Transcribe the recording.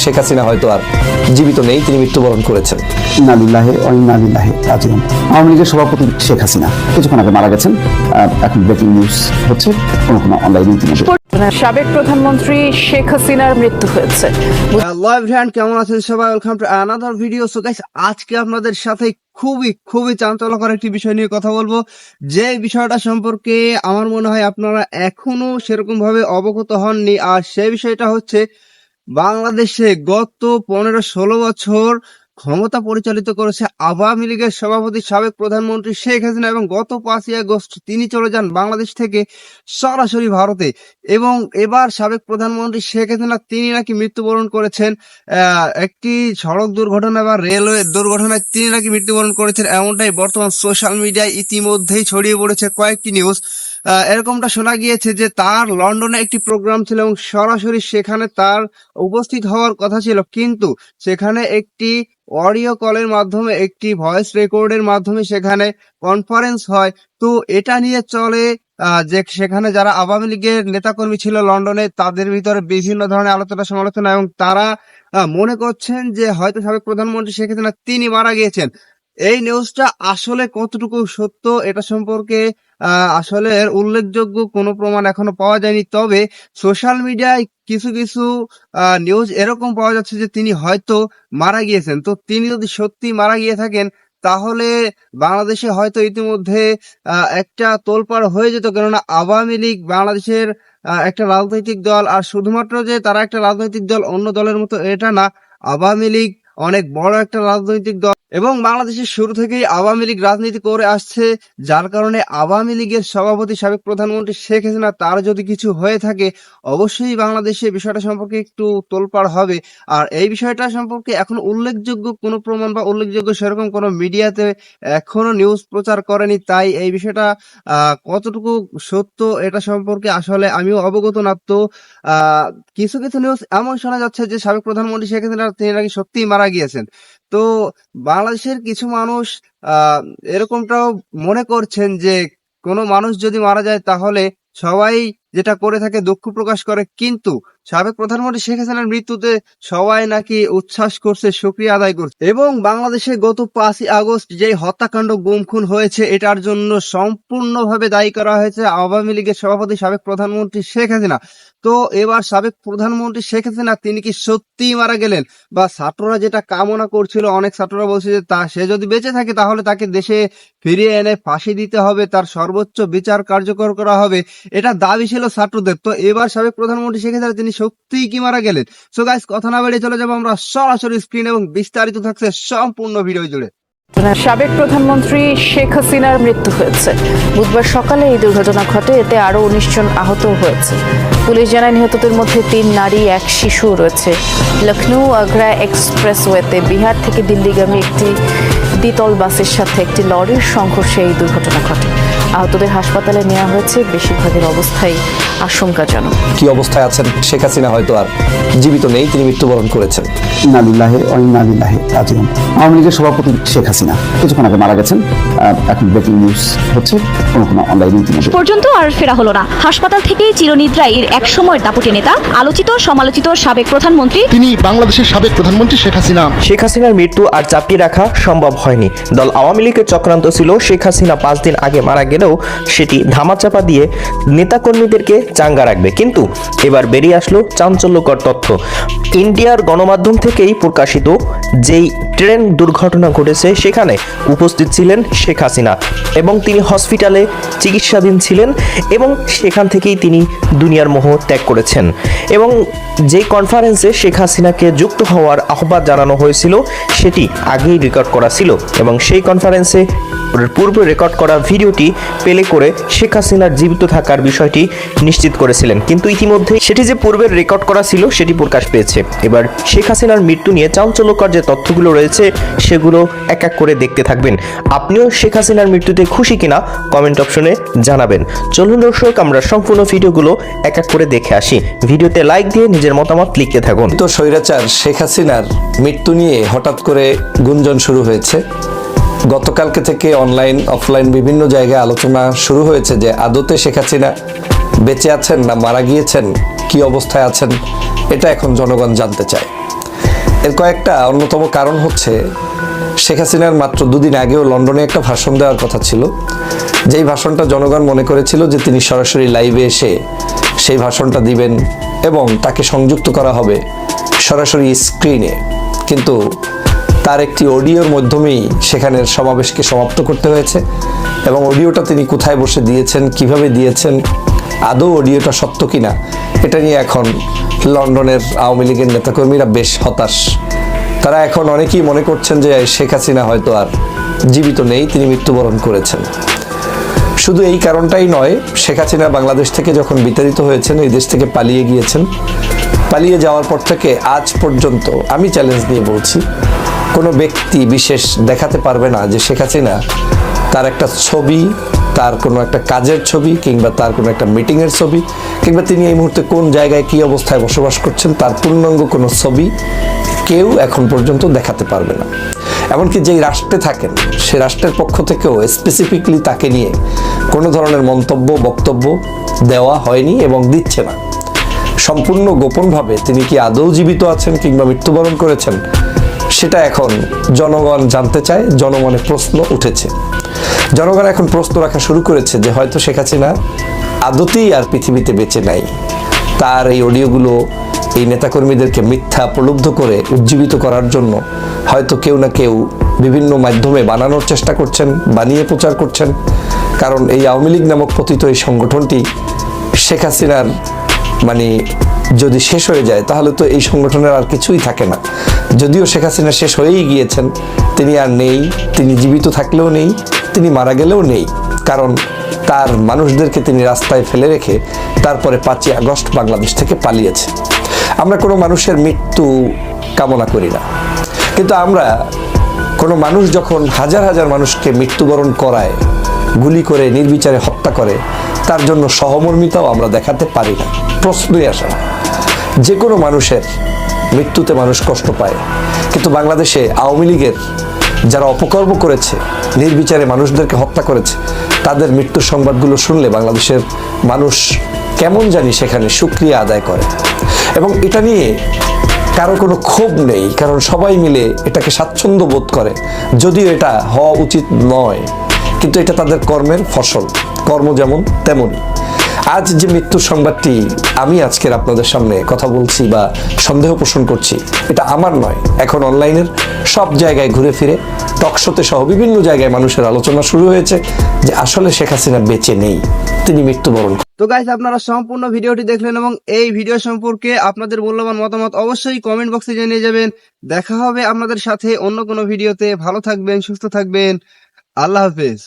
শেখ হাসিনা হয়তো আর জীবিত নেই, তিনি মৃত্যুবরণ করেছেন। ইন্না লিল্লাহি ওয়া ইন্না ইলাইহি রাজিউন। আওয়ামী লীগের সভাপতি শেখ হাসিনা কিছুক্ষণ আগে মারা গেছেন। এখন ব্রেকিং নিউজ হচ্ছে কোনো অনলাইনে সাবেক প্রধানমন্ত্রী শেখ হাসিনার মৃত্যু হয়েছে। হ্যালো এভরিওয়ান, কেমন আছেন সবাই? Welcome to another video. So guys, আজকে আপনাদের সাথে খুবই চাঞ্চল্যকর একটি বিষয় নিয়ে কথা বলবো, যে বিষয়টা সম্পর্কে আমার মনে হয় আপনারা এখনো সেরকম ভাবে অবগত হননি। আর সেই বিষয়টা হচ্ছে বাংলাদেশে গত 15-16 বছর ক্ষমতা পরিচালিত করেছে আওয়ামী লীগের সভাপতি সাবেক প্রধানমন্ত্রী শেখ হাসিনা, এবং গত 5ই আগস্ট তিনি চলে যান বাংলাদেশ থেকে সরাসরি ভারতে। এবং এবার সাবেক প্রধানমন্ত্রী শেখ হাসিনা তিনি নাকি মৃত্যুবরণ করেছেন একটি সড়ক দুর্ঘটনা বা রেলওয়ে দুর্ঘটনায় তিনি নাকি মৃত্যুবরণ করেছেন, এমনটাই বর্তমান সোশ্যাল মিডিয়ায় ইতিমধ্যেই ছড়িয়ে পড়েছে কয়েকটি নিউজ। এরকমটা শোনা গিয়েছে যে তার লন্ডনে একটি প্রোগ্রাম ছিল এবং সরাসরি সেখানে তার উপস্থিত হওয়ার কথা ছিল, কিন্তু সেখানে একটি অডিও কলের মাধ্যমে, একটি ভয়েস রেকর্ডের মাধ্যমে সেখানে কনফারেন্স হয়। তো এটা নিয়ে চলে যে সেখানে যারা আওয়ামী লীগের নেতাকর্মী ছিল লন্ডনে, তাদের ভিতরে বিভিন্ন ধরনের আলোচনা সমালোচনা, এবং তারা মনে করছেন যে হয়তো সাবেক প্রধানমন্ত্রী শেখ হাসিনা তিনি মারা গিয়েছেন। এই নিউজটা আসলে কতটুকু সত্য এটা সম্পর্কে আসলে উল্লেখযোগ্য কোনো প্রমাণ এখনো পাওয়া যায়নি। তবে সোশ্যাল মিডিয়ায় কিছু নিউজ এরকম পাওয়া যাচ্ছে যে তিনি হয়তো মারা গিয়েছেন। তো তিনি যদি সত্যি মারা গিয়ে থাকেন তাহলে বাংলাদেশে হয়তো ইতিমধ্যে একটা তোলপাড় হয়ে যেত, কেননা আওয়ামী লীগ বাংলাদেশের একটা রাজনৈতিক দল। আর শুধুমাত্র যে তারা একটা রাজনৈতিক দল অন্য দলের মতো এটা না, আওয়ামী লীগ অনেক বড় একটা রাজনৈতিক দল এবং বাংলাদেশের শুরু থেকেই আওয়ামী লীগ রাজনীতি করে আসছে, যার কারণে আওয়ামী লীগের সভাপতি সাবেক প্রধানমন্ত্রী শেখ হাসিনা তার যদি কিছু হয়ে থাকে অবশ্যই বাংলাদেশে বিষয়টা সম্পর্কে একটু তোলপাড় হবে। আর এই বিষয়টা সম্পর্কে এখন উল্লেখযোগ্য কোনো প্রমাণ বা উল্লেখযোগ্য সেরকম কোনো মিডিয়াতে এখনো নিউজ প্রচার করেনি, তাই এই বিষয়টা কতটুকু সত্য এটা সম্পর্কে আসলে আমিও অবগত না। তো কিছু নিউজ এমন শোনা যাচ্ছে যে সাবেক প্রধানমন্ত্রী শেখ হাসিনা তিনি নাকি সত্যিই মারা গিয়েছেন। তো বাংলাদেশের কিছু মানুষ এরকমটাও মনে করছেন যে কোনো মানুষ যদি মারা যায় তাহলে সবাই যেটা করে থাকে দুঃখ প্রকাশ করে, কিন্তু সাবেক প্রধানমন্ত্রী শেখ হাসিনার মৃত্যুতে সবাই নাকি উচ্ছ্বাস করছে, শুকরিয়া আদায় করছে। এবং বাংলাদেশে গত 5ই আগস্ট যে হত্যাকাণ্ড গুম খুন হয়েছে এটার জন্য সম্পূর্ণভাবে দায়ী করা হয়েছে আওয়ামী লীগের সভাপতি সাবেক প্রধানমন্ত্রী শেখ হাসিনা। তো এবার সাবেক প্রধানমন্ত্রী শেখ হাসিনা তিনি কি সত্যিই মারা গেলেন, বা ছাত্ররা যেটা কামনা করছিল, অনেক ছাত্ররা বলছে যে সে যদি বেঁচে থাকে তাহলে তাকে দেশে ফিরিয়ে এনে ফাঁসি দিতে হবে, তার সর্বোচ্চ বিচার কার্যকর করা হবে, এটা দাবি ছিল ছাত্রদের। তো এবার সাবেক প্রধানমন্ত্রী শেখ হাসিনা তিনি সত্যিই কি মারা গেলেন? সো গাইস, কথা না বেরিয়ে চলে যাবো আমরা সরাসরি স্ক্রিন, এবং বিস্তারিত থাকছে সম্পূর্ণ ভিডিও জুড়ে। সাবেক প্রধানমন্ত্রী শেখ হাসিনার মৃত্যু হয়েছে। বুধবার সকালে এই দুর্ঘটনা ঘটে, এতে আরো 19 জন আহত হয়েছে। পুলিশ জানায় নিহতদের মধ্যে 3 নারী, 1 শিশু রয়েছে। লখনৌ আগ্রা এক্সপ্রেসওয়েতে বিহার থেকে দিল্লিগামী একটি দ্বিতল বাসের সাথে একটি লরির সংঘর্ষে এই দুর্ঘটনা ঘটে। আহতদের হাসপাতালে নেওয়া হয়েছে, বেশিরভাগের অবস্থাই আশঙ্কাজনক। কি অবস্থায় আছেন? শেখ হাসিনা হয়তো আর জীবিত নেই, তিনি মৃত্যুবরণ করেছেন। ইন্না লিল্লাহি ওয়া ইন্না ইলাইহি রাজিউন। আওয়ামী লীগের সভাপতি শেখ হাসিনা কিছুক্ষণ আগে মারা গেছেন। এখন ব্রেকিং নিউজ হচ্ছে কোনো অনলাইনে পর্যন্ত আর ফেরা হলো না। হাসপাতাল থেকেই চিরনিদ্রায় এক সময়ের দাপুটে নেতা, আলোচিত সমালোচিত সাবেক প্রধানমন্ত্রী, তিনি বাংলাদেশের সাবেক প্রধানমন্ত্রী শেখ হাসিনা। শেখ হাসিনার মৃত্যু আর চাপিয়ে রাখা সম্ভব হয়নি। দল আওয়ামী লীগের চক্রান্ত ছিল শেখ হাসিনা 5 দিন আগে মারা গেলেও সেটি ধামাচাপা দিয়ে নেতাকর্মীদেরকে চাঙ্গা রাখবে, কিন্তু এবার বেরিয়ে আসলো চাঞ্চল্যকর তথ্য। ইন্ডিয়ার গণমাধ্যম থেকেই প্রকাশিত যেই ট্রেন দুর্ঘটনা ঘটেছে সেখানে উপস্থিত ছিলেন শেখ হাসিনা, এবং তিনি হসপিটালে চিকিৎসাধীন ছিলেন, এবং সেখান থেকেই তিনি দুনিয়ার মোহ ত্যাগ করেছেন। এবং যে কনফারেন্সে শেখ হাসিনাকে যুক্ত হওয়ার আহ্বান জানানো হয়েছিল সেটি আগেই রেকর্ড করা ছিল, এবং সেই কনফারেন্সে পূর্বে রেকর্ড করা ভিডিওটি প্লে করে শেখ হাসিনার জীবিত থাকার বিষয়টি নিশ্চিত করেছিলেন, কিন্তু ইতিমধ্যে সেটি যে পূর্বের রেকর্ড করা ছিল সেটি প্রকাশ পেয়েছে। এবার শেখ হাসিনার মৃত্যু নিয়ে চাঞ্চল্যকর যে তথ্যগুলো রয়েছে সেগুলো এক এক করে দেখতে থাকবেন। আপনিও শেখ হাসিনার মৃত্যুতে খুশি কিনা কমেন্ট অপশনে জানাবেন। চলুন দর্শক, আমরা সম্পূর্ণ ভিডিওগুলো এক এক করে দেখে আসি। ভিডিওতে লাইক দিয়ে নিজের মতামত লিখতে থাকুন। তো স্বৈরাচার শেখ হাসিনার মৃত্যু নিয়ে হঠাৎ করে গুঞ্জন শুরু হয়েছে। গতকালকে থেকে অনলাইন অফলাইন বিভিন্ন জায়গায় আলোচনা শুরু হয়েছে যে আদতে শেখ হাসিনা বেঁচে আছেন না মারা গিয়েছেন, কি অবস্থায় আছেন, এটা এখন জনগণ জানতে চায়। এর কয়েকটা অন্যতম কারণ হচ্ছে শেখ হাসিনার মাত্র দুদিন আগেও লন্ডনে একটা ভাষণ দেওয়ার কথা ছিল, যেই ভাষণটা জনগণ মনে করেছিল যে তিনি সরাসরি লাইভে এসে সেই ভাষণটা দিবেন এবং তাকে সংযুক্ত করা হবে সরাসরি স্ক্রিনে, কিন্তু তার একটি অডিওর মাধ্যমেই সেখানের সমাবেশকে সমাপ্ত করতে হয়েছে। এবং অডিওটা তিনি কোথায় বসে দিয়েছেন, কিভাবে দিয়েছেন, আদৌ অডিওটা সত্য কিনা, এটা নিয়ে এখন লন্ডনের আওয়ামী লীগের নেতাকর্মীরা বেশ হতাশ। তারা এখন অনেকেই মনে করছেন যে শেখ হাসিনা হয়তো আর জীবিত নেই, তিনি মৃত্যুবরণ করেছেন। শুধু এই কারণটাই নয়, শেখ হাসিনা বাংলাদেশ থেকে যখন বিতাড়িত হয়েছেন, এই দেশ থেকে পালিয়ে গিয়েছেন, পালিয়ে যাওয়ার পর থেকে আজ পর্যন্ত আমি চ্যালেঞ্জ দিয়ে বলছি, কোনো ব্যক্তি বিশেষ দেখাতে পারবে না যে শেখ হাসিনা তার একটা ছবি, তার কোনো একটা কাজের ছবি, কিংবা তার কোনো একটা মিটিংয়ের ছবি, কিংবা তিনি এই মুহূর্তে কোন জায়গায় কী অবস্থায় বসবাস করছেন তার পূর্ণাঙ্গ কোনো ছবি কেউ এখন পর্যন্ত দেখাতে পারবে না। এমনকি যেই রাষ্ট্রে থাকেন সে রাষ্ট্রের পক্ষ থেকেও স্পেসিফিকলি তাকে নিয়ে কোনো ধরনের মন্তব্য, বক্তব্য দেওয়া হয়নি এবং দিচ্ছে না। সম্পূর্ণ গোপনভাবে তিনি কি আদৌ জীবিত আছেন কিংবা মৃত্যুবরণ করেছেন সেটা এখন জনগণ জানতে চায়, জনমনে প্রশ্ন উঠেছে। জনগণ এখন প্রশ্ন রাখা শুরু করেছে যে হয়তো শেখ হাসিনা আদতেই আর পৃথিবীতে বেঁচে নাই। তার এই অডিওগুলো এই নেতাকর্মীদেরকে মিথ্যা প্রলুব্ধ করে উজ্জীবিত করার জন্য হয়তো কেউ না কেউ বিভিন্ন মাধ্যমে বানানোর চেষ্টা করছেন, বানিয়ে প্রচার করছেন। কারণ এই আওয়ামী লীগ নামক পতিত এই সংগঠনটি শেখ হাসিনার যদি শেষ হয়ে যায় তাহলে তো এই সংগঠনের আর কিছুই থাকে না। যদিও শেখ হাসিনা শেষ হয়েই গিয়েছেন, তিনি আর নেই, তিনি জীবিত থাকলেও নেই, তিনি মারা গেলেও নেই। কারণ তার মানুষদেরকে তিনি রাস্তায় ফেলে রেখে তারপরে 5ই আগস্ট বাংলাদেশ থেকে পালিয়েছে। আমরা কোনো মানুষের মৃত্যু কামনা করি না, কিন্তু আমরা কোনো মানুষ যখন হাজার হাজার মানুষকে মৃত্যুবরণ করায়, গুলি করে নির্বিচারে হত্যা করে, তার জন্য সহমর্মিতাও আমরা দেখাতে পারি না। প্রশ্নই আসে না। যে কোনো মানুষের মৃত্যুতে মানুষ কষ্ট পায়, কিন্তু বাংলাদেশে আওয়ামী লীগের যারা অপকর্ম করেছে, নির্বিচারে মানুষদেরকে হত্যা করেছে, তাদের মৃত্যুর সংবাদগুলো শুনলে বাংলাদেশের মানুষ কেমন জানি সেখানে শুকরিয়া আদায় করে। এবং এটা নিয়ে কারো কোনো ক্ষোভ নেই, কারণ সবাই মিলে এটাকে স্বাচ্ছন্দ্য বোধ করে। যদিও এটা হওয়া উচিত নয়, কিন্তু এটা তাদের কর্মের ফসল। কর্ম যেমন তেমনই। আজ যে মৃত্যুর সংবাদটি আমি আজকের আপনাদের সামনে কথা বলছি বা সন্দেহ পোষণ করছি, এটা আমার নয়। এখন অনলাইনের সব জায়গায় ঘুরে ফিরে টকশোতে সহ বিভিন্ন জায়গায় মানুষের আলোচনা শুরু হয়েছে যে আসলে শেখ হাসিনা বেঁচে নেই, তিনি মৃত্যুবরণ। তো গাইস, আপনারা সম্পূর্ণ ভিডিওটি দেখলেন এবং এই ভিডিও সম্পর্কে আপনাদের মূল্যবান মতামত অবশ্যই কমেন্ট বক্সে জানিয়ে যাবেন। দেখা হবে আপনাদের সাথে অন্য কোনো ভিডিওতে। ভালো থাকবেন, সুস্থ থাকবেন। আল্লাহ হাফেজ।